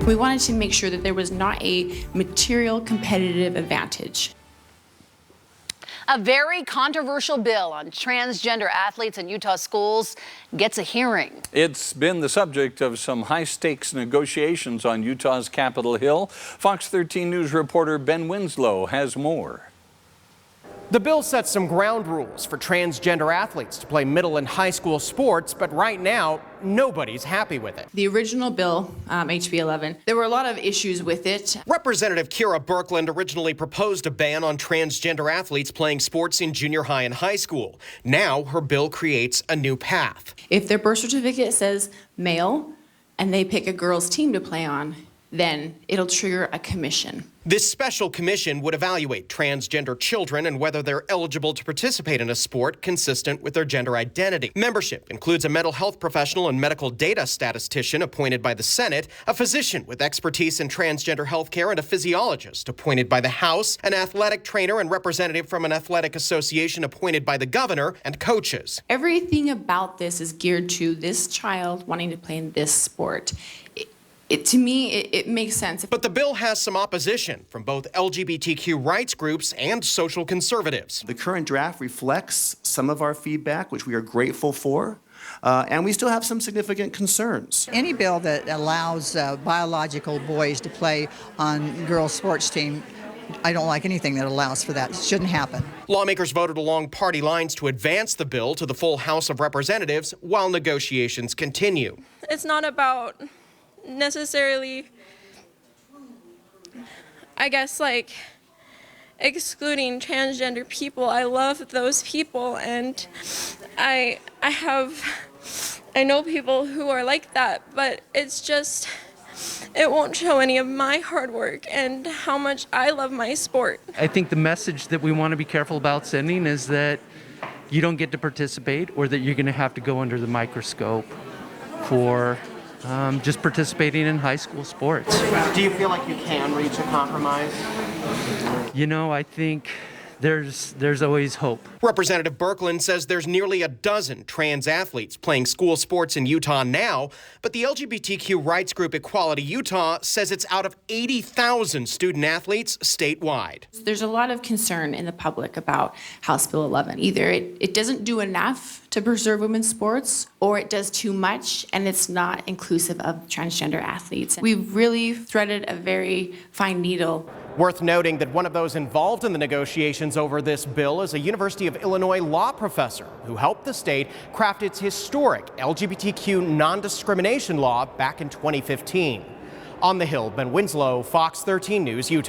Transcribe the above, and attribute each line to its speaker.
Speaker 1: We wanted to make sure that there was not a material competitive advantage.
Speaker 2: A very controversial bill on transgender athletes in Utah schools gets a hearing.
Speaker 3: It's been the subject of some high-stakes negotiations on Utah's Capitol Hill. Fox 13 News reporter Ben Winslow has more.
Speaker 4: The bill sets some ground rules for transgender athletes to play middle and high school sports, but right now, nobody's happy with it.
Speaker 1: The original bill, HB 11, there were a lot of issues with it.
Speaker 4: Representative Kira Birkeland originally proposed a ban on transgender athletes playing sports in junior high and high school. Now, her bill creates a new path.
Speaker 1: If their birth certificate says male and they pick a girls' team to play on, then it'll trigger a commission.
Speaker 4: This special commission would evaluate transgender children and whether they're eligible to participate in a sport consistent with their gender identity. Membership includes a mental health professional and medical data statistician appointed by the Senate, a physician with expertise in transgender health care, and a physiologist appointed by the House, an athletic trainer and representative from an athletic association appointed by the governor, and coaches.
Speaker 1: Everything about this is geared to this child wanting to play in this sport. To me, it makes sense.
Speaker 4: But the bill has some opposition from both LGBTQ rights groups and social conservatives.
Speaker 5: The current draft reflects some of our feedback, which we are grateful for, and we still have some significant concerns.
Speaker 6: Any bill that allows biological boys to play on girls' sports team, I don't like anything that allows for that. It shouldn't happen.
Speaker 4: Lawmakers voted along party lines to advance the bill to the full House of Representatives while negotiations continue.
Speaker 7: It's not about necessarily, I guess, like excluding transgender people. I love those people, and I know people who are like that, but it's just, it won't show any of my hard work and how much I love my sport.
Speaker 8: I think the message that we want to be careful about sending is that you don't get to participate, or that you're going to have to go under the microscope for just participating in high school sports.
Speaker 4: Do you feel like you can reach a compromise?
Speaker 8: You know, I think there's always hope.
Speaker 4: Representative Birkeland says there's nearly a dozen trans athletes playing school sports in Utah now, but the LGBTQ rights group Equality Utah says it's out of 80,000 student athletes statewide.
Speaker 1: There's a lot of concern in the public about House Bill 11. Either it doesn't do enough to preserve women's sports, or it does too much and it's not inclusive of transgender athletes. We've really threaded a very fine needle.
Speaker 4: Worth noting that one of those involved in the negotiations over this bill is a University of Illinois law professor who helped the state craft its historic LGBTQ non-discrimination law back in 2015. On the Hill, Ben Winslow, Fox 13 News, Utah.